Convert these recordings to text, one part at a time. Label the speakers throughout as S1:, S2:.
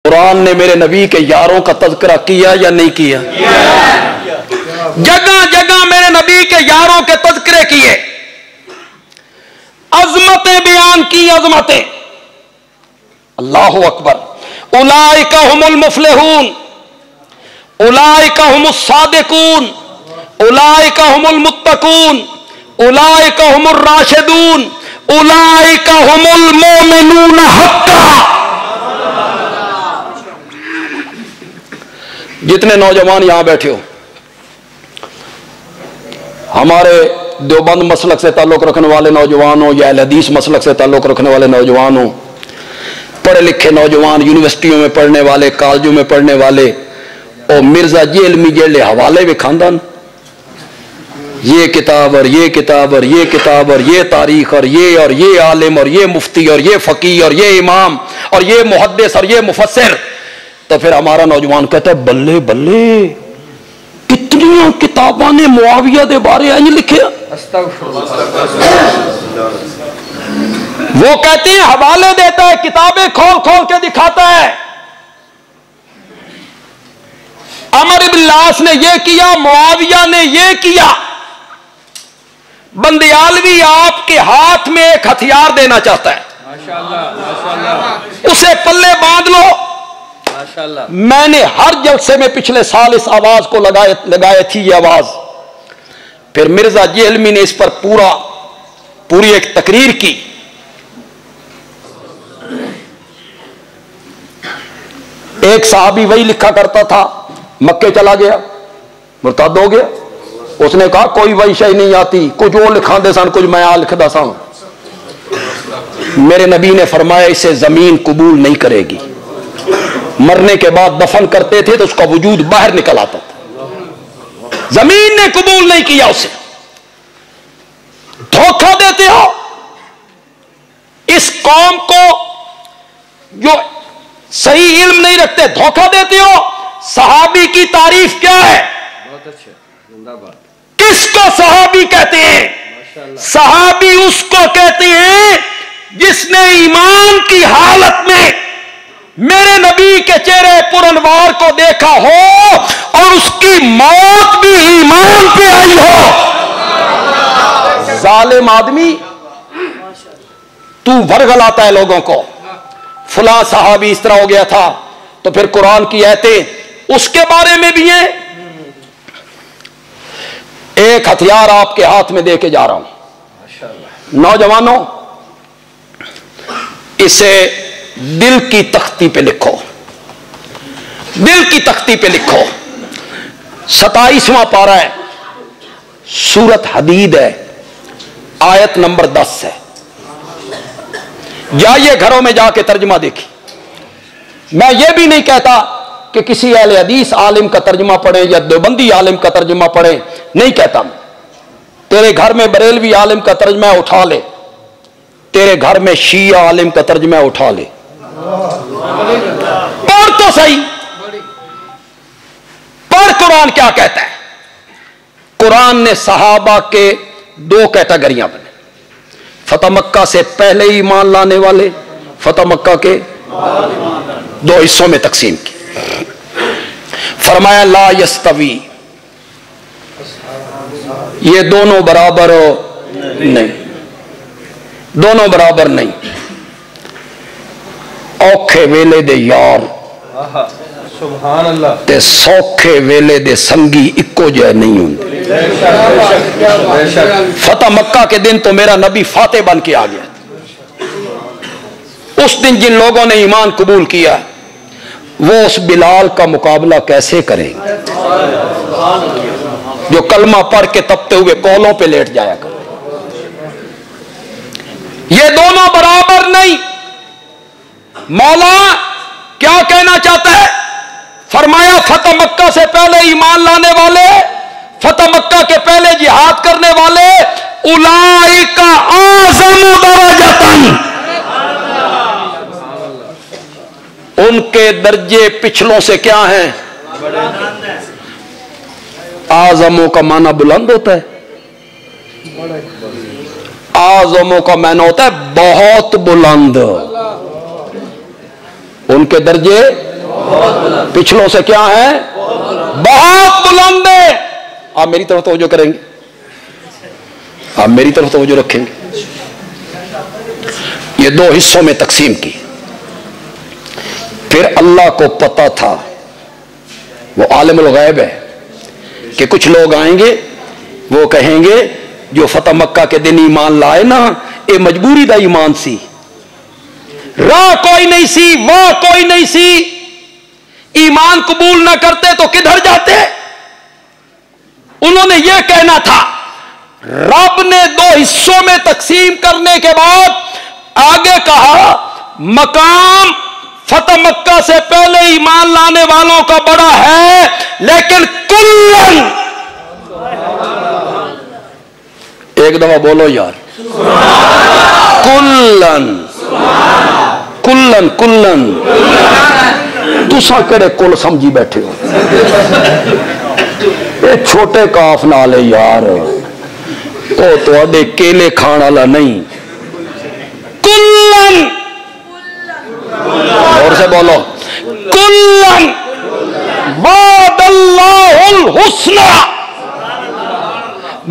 S1: कुरान ने मेरे नबी के यारों का तज़किरा किया या नहीं किया? जगह जगह मेरे नबी के यारों के तज़किरे किए, अजमतें बयान की, अजमतें। अल्लाहु अकबर। उलाइका हुमुल मुफलिहून, उलाइका हुमुस सादिकून, उलाइका हुमुल मुत्तकून, उलाइका हुमुर राशिदून, उलाइका हुमुल मोमिनून हक्का। जितने नौजवान यहां बैठे हो, हमारे देवबंद मसलक से ताल्लुक रखने वाले नौजवान हो या अहले हदीस मसलक से ताल्लुक रखने वाले नौजवान हो, पढ़े लिखे नौजवान, यूनिवर्सिटियों में पढ़ने वाले, कॉलेजों में पढ़ने वाले, और मिर्जा जेलमी जेले हवाले भी खानदान, ये किताब और ये किताब और ये किताब और ये तारीख और ये आलिम और ये मुफ्ती और ये फकीह और ये इमाम और ये मुहद्दिस और ये मुफस्सिर। तो फिर हमारा नौजवान कहता है बल्ले बल्ले, कितनी किताबों ने मुआविया के बारे में लिखे। वो कहते हैं हवाले देता है, किताबें खोल खोल के दिखाता है। अमर इब्न लास ने यह किया, मुआविया ने यह किया। बंदियालवी आपके हाथ में एक हथियार देना चाहता है, माशाअल्लाह, माशाअल्लाह। उसे पल्ले बांध लो। माशाअल्लाह। मैंने हर जलसे में पिछले साल इस आवाज को लगाई थी, ये आवाज। फिर मिर्जा जेहलमी ने इस पर पूरी एक तकरीर की। एक साहबी वही लिखा करता था, मक्के चला गया, मुर्ताद हो गया। उसने कहा कोई वही शय नहीं आती, कुछ वो लिखाते सन, कुछ मैं आ लिखदा सा। मेरे नबी ने फरमाया इसे जमीन कबूल नहीं करेगी। मरने के बाद दफन करते थे तो उसका वजूद बाहर निकल आता था। जमीन ने कबूल नहीं किया उसे। धोखा देते हो इस कौम को जो सही इल्म नहीं रखते, धोखा देते हो। सहाबी की तारीफ क्या है? बहुत अच्छे, जिंदाबाद। किसको सहाबी कहते हैं? सहाबी उसको कहते हैं जिसने ईमान की हालत में मेरे नबी के चेहरे पुरनवार को देखा हो और उसकी मौत भी ईमान पे आई हो। जालिम आदमी तू वर्गलाता है लोगों को, फला सहाबी इस तरह हो गया था। तो फिर कुरान की आयतें उसके बारे में भी हैं। एक हथियार आपके हाथ में देके जा रहा हूं नौजवानों, इसे दिल की तख्ती पे लिखो, दिल की तख्ती पे लिखो। 27वां पारा है, सूरत हदीद है, आयत नंबर 10 है। जाइए घरों में जाके तर्जुमा देखिए। मैं ये भी नहीं कहता कि किसी अहले हदीस आलिम का तर्जुमा पढ़े या देवबंदी आलिम का तर्जुमा पढ़े, नहीं कहता। तेरे घर में बरेलवी आलिम का तर्जुमा उठा ले, तेरे घर में शिया आलिम का तर्जुमा उठा ले, पढ़ तो सही। पढ़ कुरान क्या कहता है। कुरान ने सहाबा के 2 कैटेगरियां बने, फतह मक्का से पहले ईमान लाने वाले, फतह मक्का के 2 हिस्सों में तकसीम की। फरमाया ला यस्तवी, ये दोनों बराबर नहीं, दोनों बराबर नहीं। औखे वेले दे यार सुभान अल्लाह ते सौखे वेले दे संगी इक्को जिहे नहीं होंदे। फतह मक्का के दिन तो मेरा नबी फातेह बन के आ गया। उस दिन जिन लोगों ने ईमान कबूल किया वो उस बिलाल का मुकाबला कैसे करेंगे जो कलमा पढ़ के तपते हुए कोलों पे लेट जाया कर। ये दोनों बराबर नहीं। मौला क्या कहना चाहता है? फरमाया फतह मक्का से पहले ईमान लाने वाले, फतह मक्का के पहले जिहाद करने वाले, उलाइका आज़मु दरजतन, उनके दर्जे पिछलों से क्या हैं? आज़मों का माना बुलंद होता है, आज़मों का माना होता है बहुत बुलंद। उनके दर्जे पिछलों से क्या है? बहुत बुलंद है। आप मेरी तरफ तवज्जो करेंगे, आप मेरी तरफ तवज्जो रखेंगे। ये दो हिस्सों में तकसीम की। फिर अल्लाह को पता था, वो आलिमुल गैब है, कि कुछ लोग आएंगे, वो कहेंगे जो फतह मक्का के दिन ईमान लाए ना, ये मजबूरी दा ईमान सी, राह कोई नहीं सी, वाह कोई नहीं सी, ईमान कबूल ना करते तो किधर जाते? उन्होंने यह कहना था। रब ने दो हिस्सों में तकसीम करने के बाद आगे कहा, मकाम फतह मक्का से पहले ईमान लाने वालों का बड़ा है, लेकिन कुल्लन, एक दफा बोलो यार, कुल्लन कुल्लन कुल्लन। तुसा केड़े कुल समझी बैठे हो? ये छोटे काफ नाल है यार, ओ तुहाडे केले खाण वाला नहीं। कुल्लन, और से बोलो, कुल्लन वादल्लाहुल हुस्ना।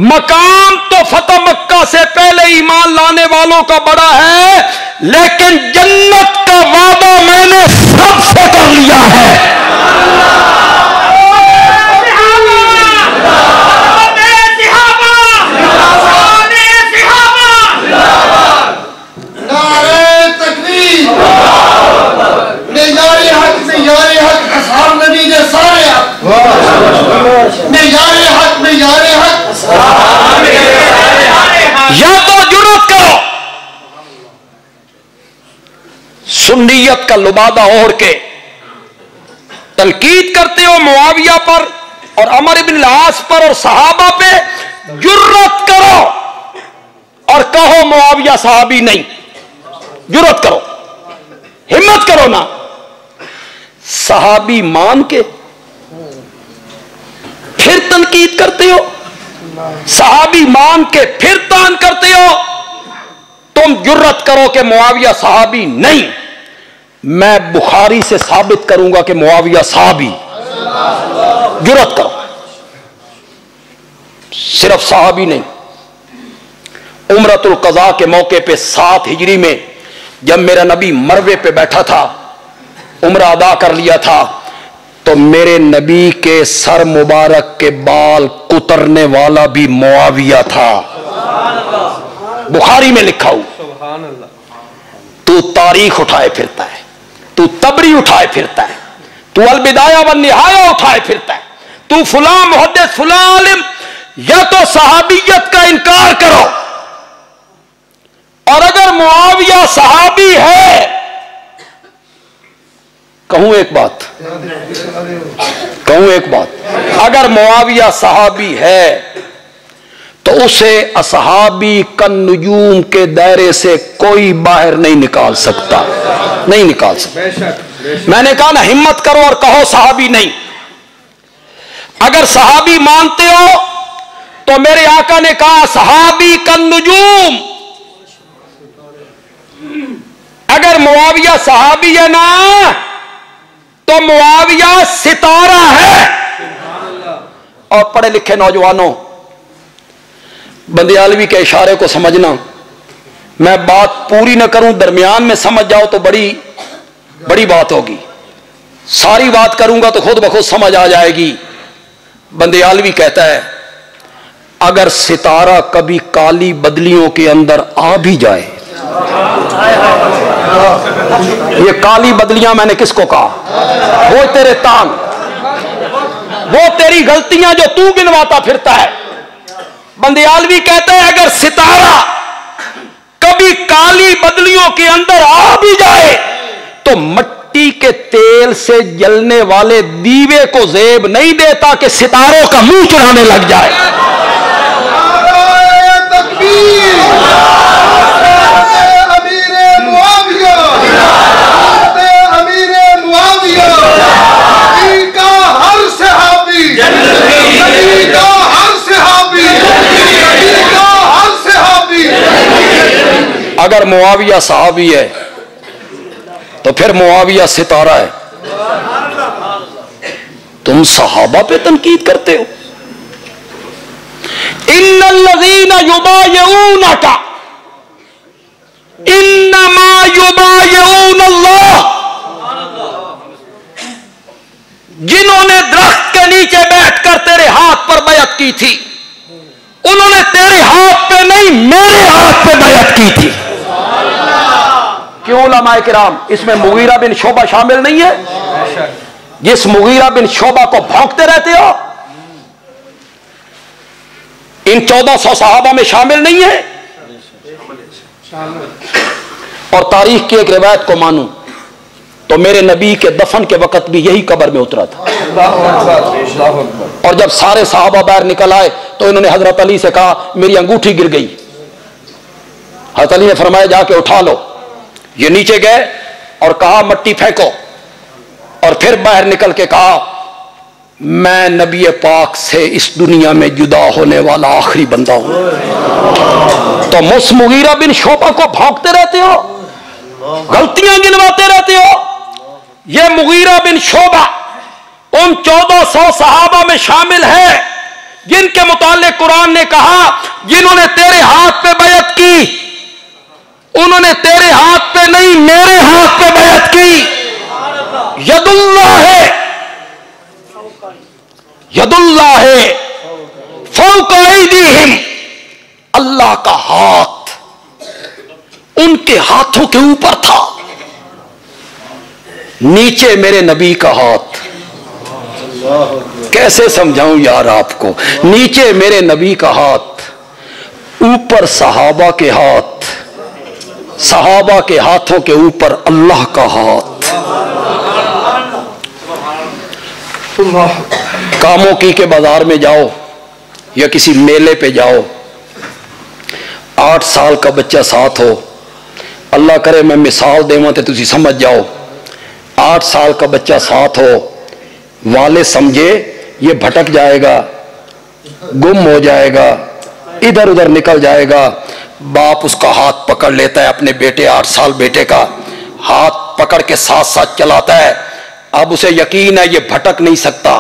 S1: मकाम तो फतह मक्का से पहले ईमान लाने वालों का बड़ा है, लेकिन जन्नत का वादा मैंने सबसे कर लिया है। या तो जुर्रत करो, सुन्नियत का लुबादा ओढ़ के तनकीद करते हो मुआविया पर और अमर इब्न आस पर और सहाबा पे, जुर्रत करो और कहो मुआविया सहाबी नहीं। जुर्रत करो, हिम्मत करो ना। सहाबी मान के फिर तनकीद करते हो, सहाबी मान के फिर तान करते हो। तुम जुर्रत करो कि मुआविया सहाबी नहीं, मैं बुखारी से साबित करूंगा कि मुआविया सहाबी। जुर्रत करो, सिर्फ सहाबी नहीं। उम्रतुल क़ज़ा के मौके पे 7 हिजरी में जब मेरा नबी मरवे पे बैठा था, उम्रा अदा कर लिया था, तो मेरे नबी के सर मुबारक के बाल कुतरने वाला भी मुआविया था। बुखारी में लिखा हूं। तू तारीख उठाए फिरता है, तू तबरी उठाए फिरता है, तू अल बिदाया व निहाया उठाए फिरता है, तू फुला मुहद्दिस फुला आलिम। या तो सहाबियत का इनकार करो, और अगर मुआविया सहाबी है, कहूं एक बात, अगर मुआविया सहाबी है तो उसे असहाबी कन नुजूम के दायरे से कोई बाहर नहीं निकाल सकता, नहीं निकाल सकता। मैंने कहा ना, हिम्मत करो और कहो सहाबी नहीं। अगर सहाबी मानते हो तो मेरे आका ने कहा सहाबी कन नुजूम। अगर मुआविया सहाबी है ना, तो मुआविया सितारा है। और पढ़े लिखे नौजवानों, बंदियालवी के इशारे को समझना। मैं बात पूरी न करूं, दरमियान में समझ जाओ तो बड़ी बड़ी बात होगी। सारी बात करूंगा तो खुद ब खुद समझ आ जाएगी। बंदियालवी कहता है, अगर सितारा कभी काली बदलियों के अंदर आ भी जाए, ये काली बदलियां मैंने किसको कहा? वो तेरे तान, वो तेरी गलतियां जो तू गिनवाता फिरता है। बंदियालवी कहता है, अगर सितारा कभी काली बदलियों के अंदर आ भी जाए तो मट्टी के तेल से जलने वाले दीवे को जेब नहीं देता कि सितारों का मुंह चढ़ाने लग जाए। अगर मुआविया सहाबी है तो फिर मुआविया सितारा है। तुम सहाबा पे तनकीद करते हो। इन्नल्लज़ीना युबायऊनका इन्नमा युबायऊनल्लाह, जिन्होंने दरख्त के नीचे बैठकर तेरे हाथ पर बैत की थी, उन्होंने तेरे हाथ पे नहीं मेरे हाथ पे बैत की थी। क्यों उलमाए किराम, इसमें मुगीरा बिन शोबा शामिल नहीं है? जिस मुगीरा बिन शोबा को भौंकते रहते हो, इन 1400 सहाबा में शामिल नहीं है? और तारीख की एक रिवायत को मानूं तो मेरे नबी के दफन के वक्त भी यही कब्र में उतरा था। और जब सारे सहाबा बाहर निकल आए तो इन्होंने हजरत अली से कहा मेरी अंगूठी गिर गई। हजरत अली ने फरमाया जाके उठा लो। ये नीचे गए और कहा मट्टी फेंको, और फिर बाहर निकल के कहा मैं नबी पाक से इस दुनिया में जुदा होने वाला आखिरी बंदा हूं। तो मुस मुगीरा बिन शोबा को भौंकते रहते हो, गलतियां गिनवाते रहते हो। यह मुगीरा बिन शोबा उन 1400 सहाबा में शामिल है जिनके मुतालिक कुरान ने कहा जिन्होंने तेरे हाथ पे बैत की, उन्होंने तेरे हाथ पे नहीं मेरे हाथ पे बैत की। यदुल्लाह है, यदुल्लाह है फौका ऐदीहिम, अल्लाह का हाथ उनके हाथों के ऊपर था, नीचे मेरे नबी का हाथ। कैसे समझाऊं यार आपको, नीचे मेरे नबी का हाथ, ऊपर सहाबा के हाथ, सहाबा के हाथों के ऊपर अल्लाह का हाथ। कामों की के बाजार में जाओ या किसी मेले पे जाओ, 8 साल का बच्चा साथ हो, अल्लाह करे मैं मिसाल देवां ते तुसी समझ जाओ। 8 साल का बच्चा साथ हो, वाले समझे ये भटक जाएगा, गुम हो जाएगा, इधर उधर निकल जाएगा, बाप उसका हाथ पकड़ लेता है, अपने बेटे 8 साल बेटे का हाथ पकड़ के साथ साथ चलाता है। अब उसे यकीन है ये भटक नहीं सकता,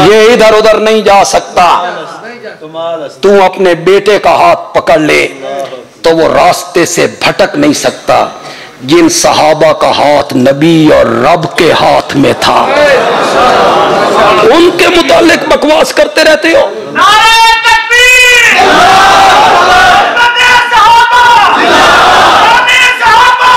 S1: ये इधर उधर नहीं जा सकता। तू अपने बेटे का हाथ पकड़ ले तो वो रास्ते से भटक नहीं सकता। जिन सहाबा का हाथ नबी और रब के हाथ में था, उनके मुतालिक बकवास करते रहते हो।
S2: नारे तकबीर, कामे सहाबा, कामे सहाबा,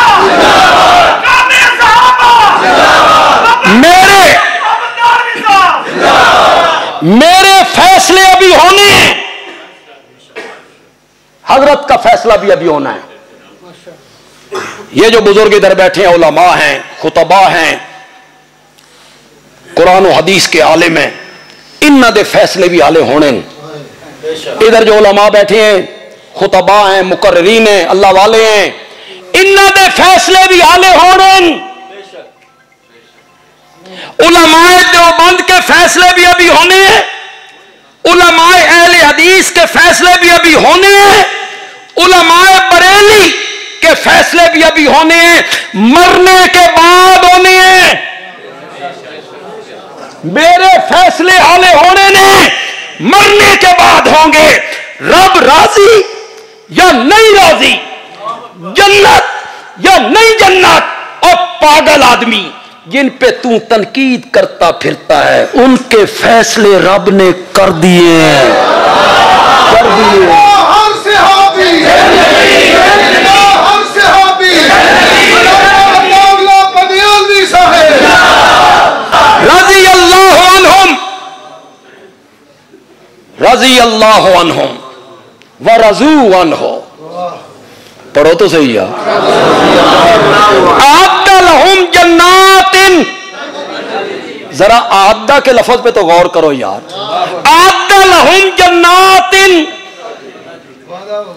S1: मेरे फैसले अभी होने हैं, हजरत का फैसला भी अभी होना है। ये जो बुजुर्ग इधर बैठे हैं, उलमा हैं, खुतबा हैं, कुरान और हदीस के आलिम हैं, इन्ना दे फैसले भी आले होने। इधर जो उलमा बैठे हैं, खुतबा हैं, मुकर्रीन हैं, अल्लाह वाले हैं, इन्ना दे फैसले भी आले होने। उलमाए देवबंद के फैसले भी अभी होने हैं, उलमाए अहले हदीस के फैसले भी अभी होने हैं, उलमाए बरेली के फैसले भी अभी होने हैं, मरने के बाद होने हैं। मेरे फैसले हाले होने ने मरने के बाद होंगे। रब राजी या नहीं राजी, जन्नत या नहीं जन्नत, और पागल आदमी जिन पे तू तनकीद करता फिरता है, उनके फैसले रब ने कर दिए हैं, कर दिए। रजी अल्लाह अन्हुम व रजू अन्हु, पढ़ो तो सही है। आदलहुम जन्नातिन, जरा आदा के लफ्ज पे तो गौर करो यार। आदलहुम जन्नातिन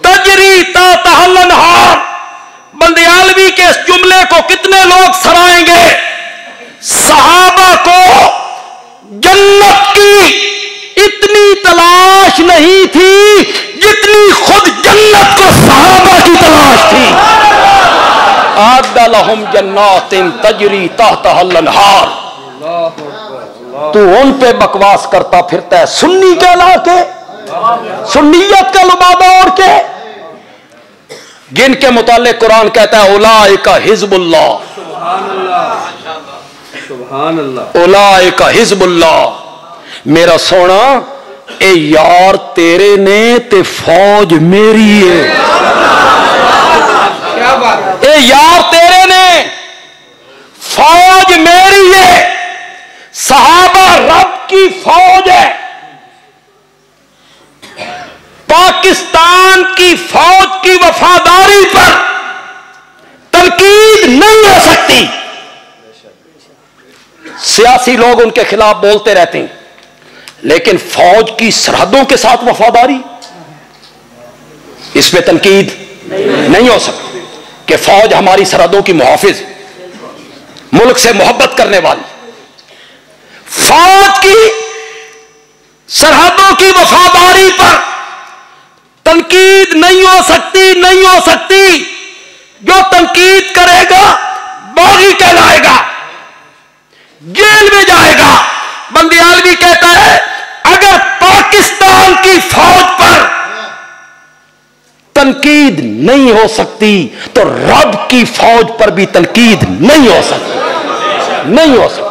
S1: तजरी ताहतल अनहार, बंदियालवी के इस जुमले को कितने लोग सराहेंगे। सहाबा को जन्नत की इतनी तलाश नहीं थी जितनी खुद जन्नत को सहाबा की तलाश थी। वअद्द लहुम जन्नातिन तजरी तहतहल अनहार। तू उन पे बकवास करता फिरता है सुन्नी कहला के, सुन्नियत का लुबादा ओढ़ के, जिनके मुतालिक कुरान कहता है उलाइका हिज़्बुल्लाह, उलाइका हिज़्बुल्लाह। मेरा सोना ए यार तेरे ने ते फौज मेरी है,
S2: क्या बात,
S1: ए यार तेरे ने फौज मेरी है। सहाबा रब की फौज है। पाकिस्तान की फौज की वफादारी पर तनकीद नहीं हो सकती। सियासी लोग उनके खिलाफ बोलते रहते हैं, लेकिन फौज की सरहदों के साथ वफादारी, इस पे तनकीद नहीं हो सकती कि फौज हमारी सरहदों की मुहाफिज, मुल्क से मोहब्बत करने वाली। फौज की सरहदों की वफादारी पर तनकीद नहीं हो सकती, नहीं हो सकती। जो तनकीद करेगा बागी कहलाएगा, जेल में जाएगा। बंदियालवी कहता है अगर पाकिस्तान की फौज पर तनकीद नहीं हो सकती तो रब की फौज पर भी तनकीद नहीं हो सकती, नहीं हो सकती।